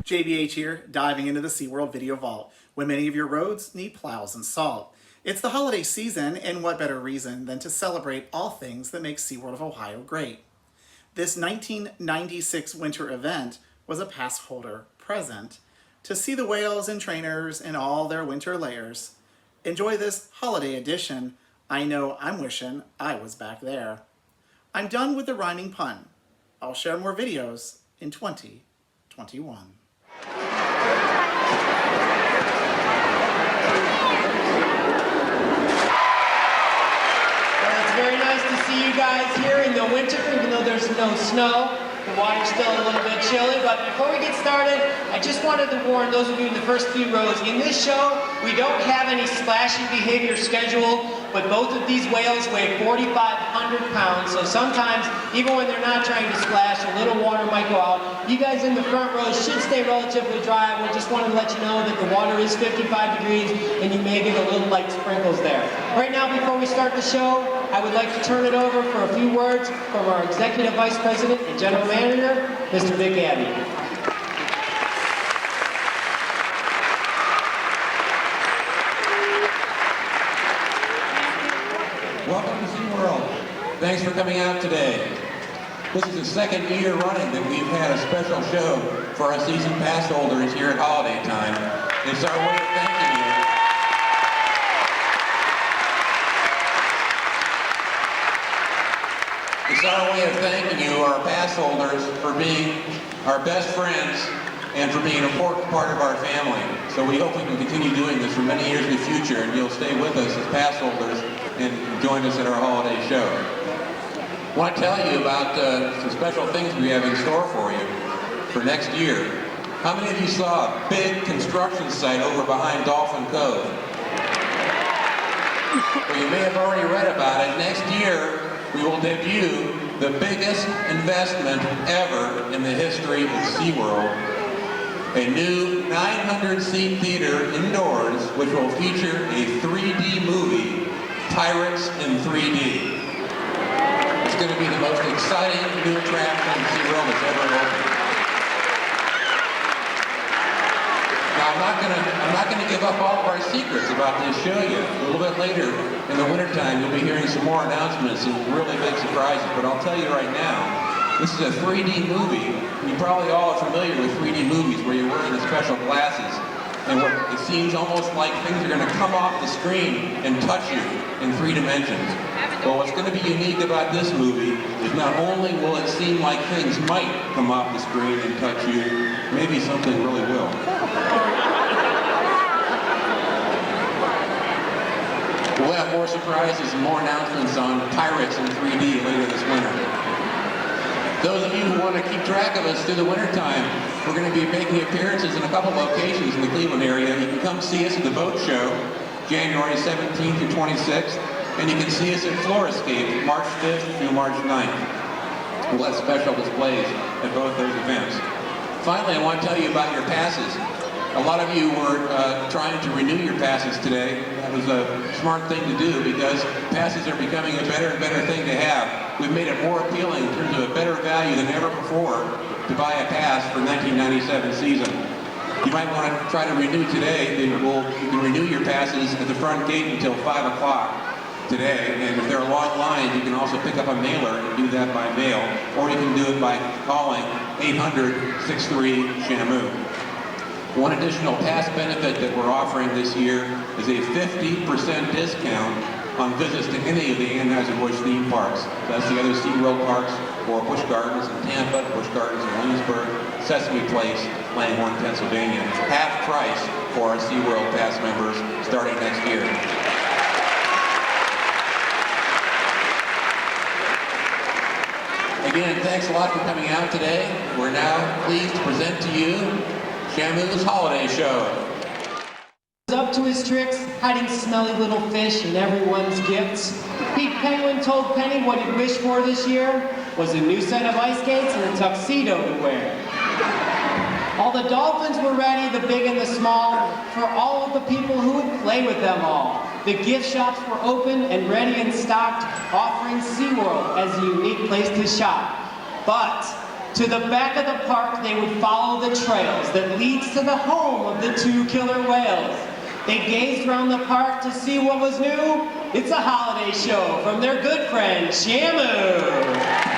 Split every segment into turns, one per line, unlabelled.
JBH here, diving into the SeaWorld Video Vault, when many of your roads need plows and salt. It's the holiday season, and what better reason than to celebrate all things that make SeaWorld of Ohio great. This 1996 winter event was a pass holder present to see the whales and trainers in all their winter layers. Enjoy this holiday edition. I know I'm wishing I was back there. I'm done with the rhyming pun. I'll share more videos in 2021.
Very nice to see you guys here in the winter, even though there's no snow. The water's still a little bit chilly, but before we get started, I just wanted to warn those of you in the first few rows, in this show, we don't have any splashing behavior scheduled, but both of these whales weigh 4,500 pounds, so sometimes, even when they're not trying to splash, a little water might go out. You guys in the front rows should stay relatively dry. We just wanted to let you know that the water is 55 degrees, and you may get a little light sprinkles there. Right now, before we start the show, I would like to turn it over for a few words from our Executive Vice President and General Manager, Mr. Vic Abbey.
Welcome to SeaWorld. Thanks for coming out today. This is the second year running that we've had a special show for our season pass holders here at holiday time. It's our way of thanking you. It's our way of thanking you, our pass holders, for being our best friends and for being an important part of our family. So we hope we can continue doing this for many years in the future, and you'll stay with us as pass holders and join us at our holiday show. I want to tell you about some special things we have in store for you for next year. How many of you saw a big construction site over behind Dolphin Cove? Well, you may have already read about it. Next year, we will debut the biggest investment ever in the history of SeaWorld. A new 900-seat theater indoors, which will feature a 3D movie, Pirates in 3D. It's going to be the most exciting new attraction SeaWorld has ever opened. Now, I'm not going to give up all of our secrets about this show yet. A little bit later in the wintertime, you'll be hearing some more announcements and really big surprises. But I'll tell you right now, this is a 3D movie. You probably all are familiar with 3D movies where you're wearing the special glasses and where it seems almost like things are going to come off the screen and touch you in 3 dimensions. Well, what's going to be unique about this movie is not only will it seem like things might come off the screen and touch you, maybe something really will. We'll have more surprises and more announcements on Pirates in 3D later this winter. Those of you who want to keep track of us through the wintertime, we're going to be making appearances in a couple locations in the Cleveland area. You can come see us at the boat show, January 17th through 26th, and you can see us at Florescape, March 5th through March 9th. We'll have special displays at both those events. Finally, I want to tell you about your passes. A lot of you were trying to renew your passes today. That was a smart thing to do because passes are becoming a better and better thing to have. We've made it more appealing in terms of a better value than ever before to buy a pass for 1997 season. You might want to try to renew today. You can renew your passes at the front gate until 5 o'clock today. And if there are long lines, you can also pick up a mailer and do that by mail. Or you can do it by calling 800-63-SHAMOO. One additional pass benefit that we're offering this year is a 50% discount on visits to any of the Anheuser-Busch theme parks. That's the other SeaWorld parks, or Busch Gardens in Tampa, Busch Gardens in Williamsburg, Sesame Place, Langhorne, Pennsylvania. Half price for our SeaWorld pass members starting next year. Again, thanks a lot for coming out today. We're now pleased to present to you Shamu's Holiday Show.
Up to his tricks, hiding smelly little fish in everyone's gifts. Pete Penguin told Penny what he'd wished for this year was a new set of ice skates and a tuxedo to wear. All the dolphins were ready, the big and the small, for all of the people who would play with them all. The gift shops were open and ready and stocked, offering SeaWorld as a unique place to shop. But to the back of the park, they would follow the trails that leads to the home of the 2 killer whales. They gazed around the park to see what was new. It's a holiday show from their good friend, Shamu.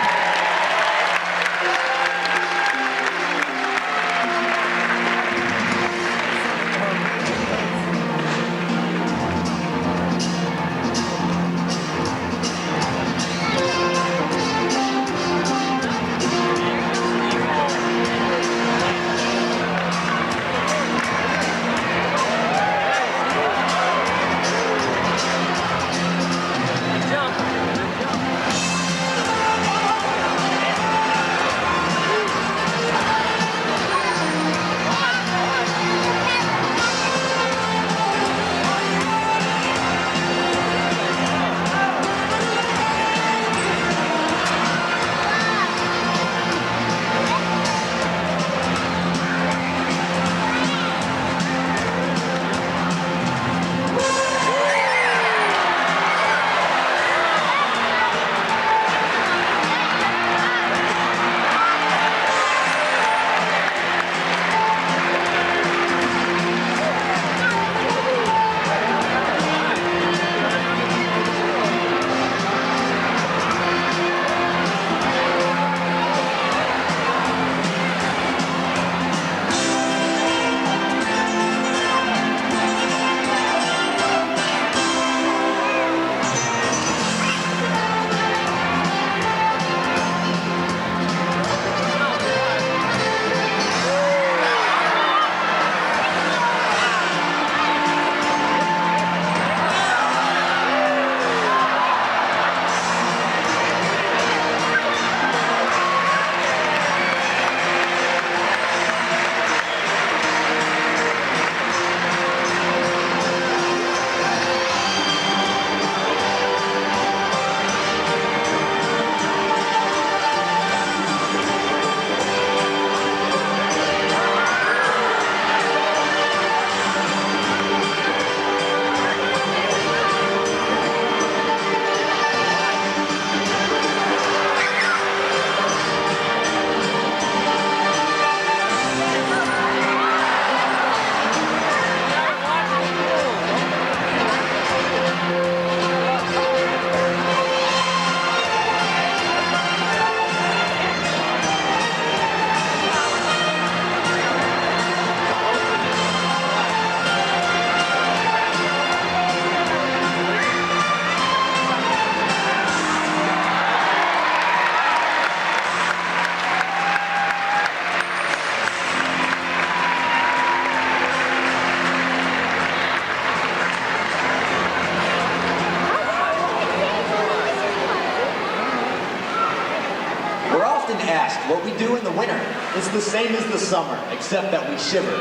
Asked what we do in the winter. It's the same as the summer, except that we shiver.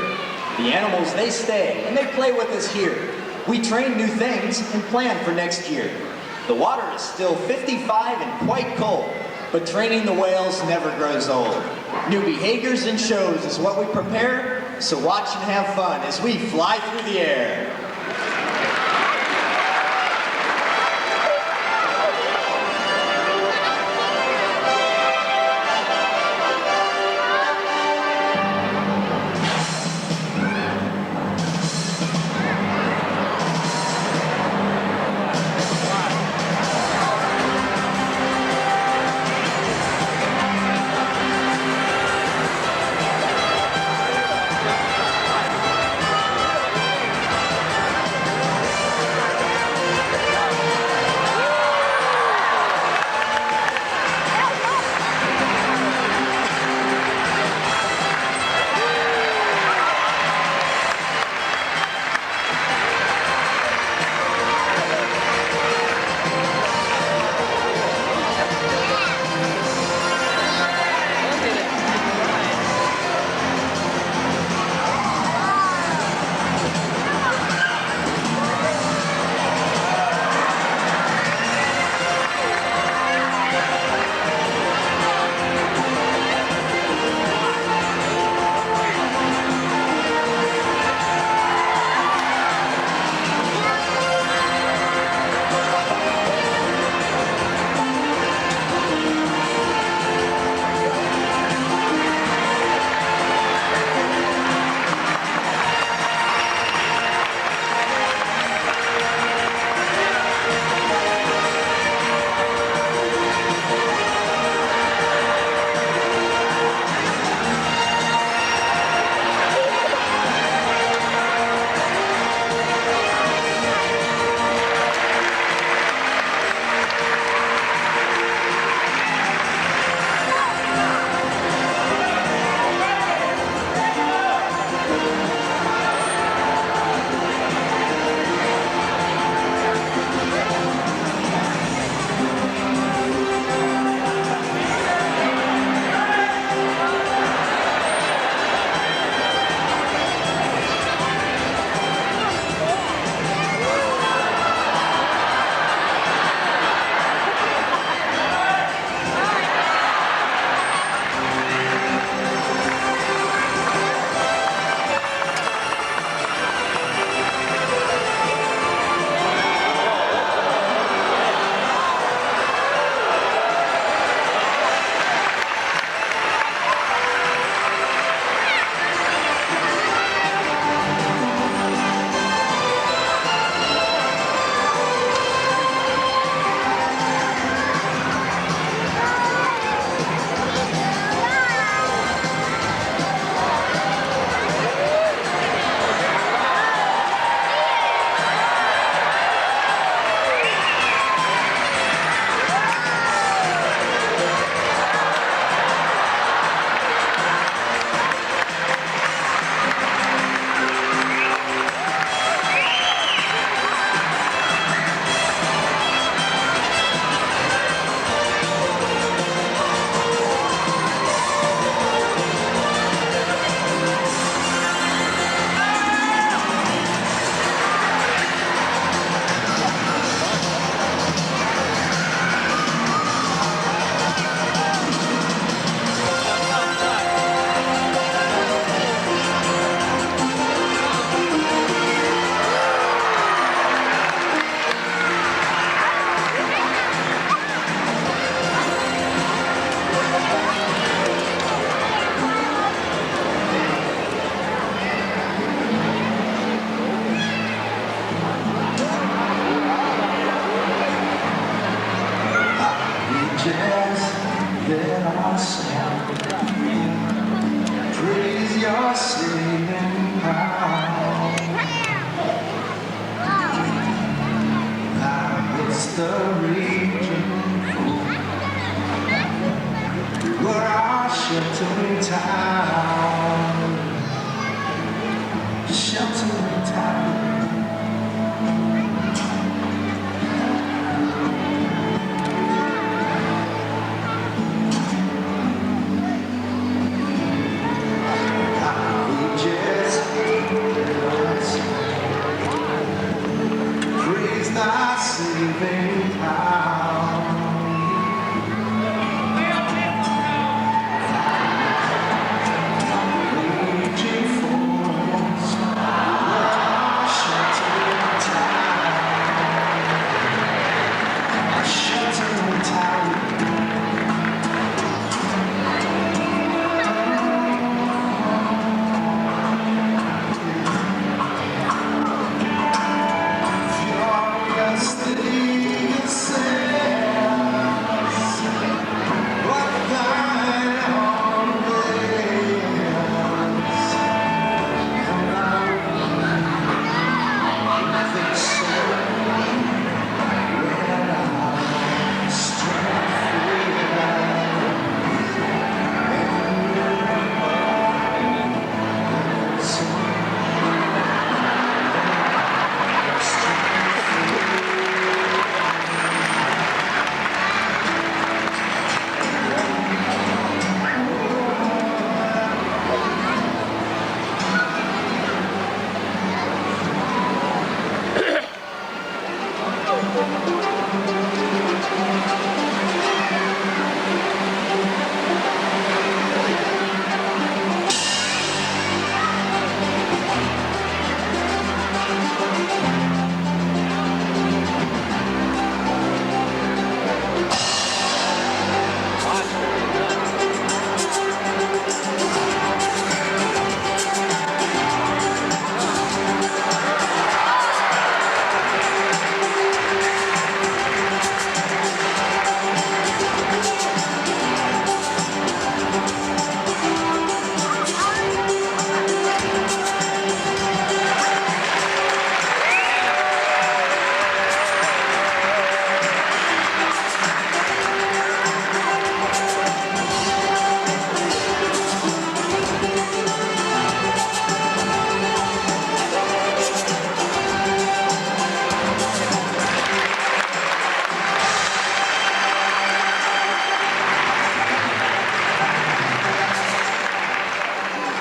The animals, they stay, and they play with us here. We train new things and plan for next year. The water is still 55 and quite cold, but training the whales never grows old. New behaviors and shows is what we prepare, so watch and have fun as we fly through the air.
the region. We were our sheltering town. Sheltering town. Not saving power. Reaching for sheltering town. Sheltering town.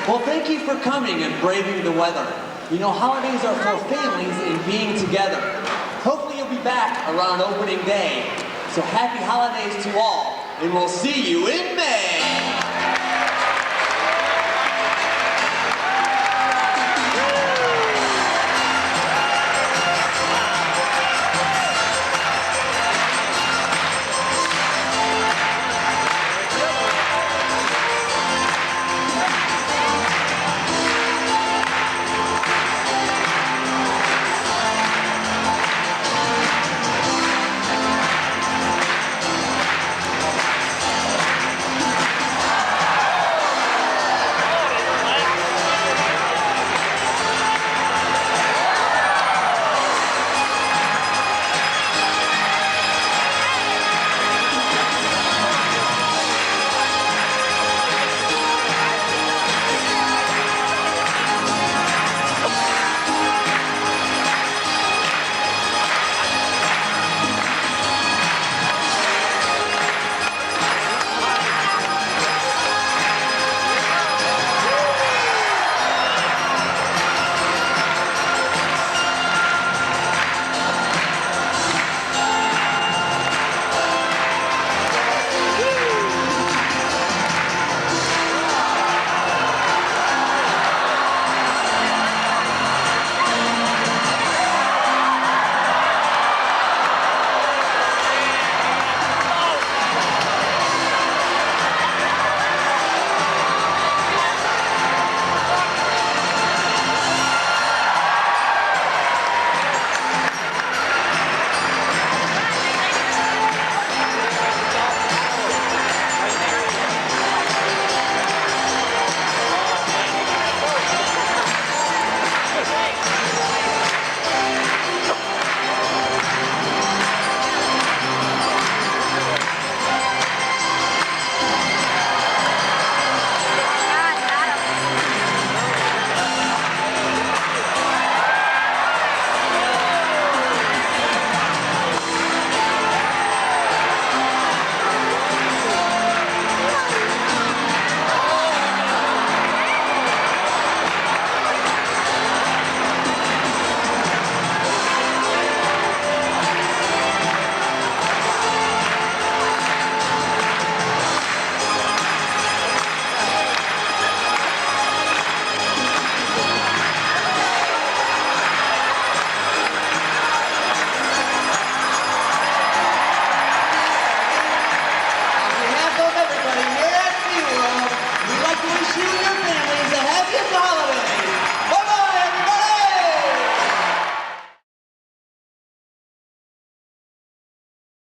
Well, thank you for coming and braving the weather. You know, holidays are for families and being together. Hopefully you'll be back around opening day. So happy holidays to all, and we'll see you in May!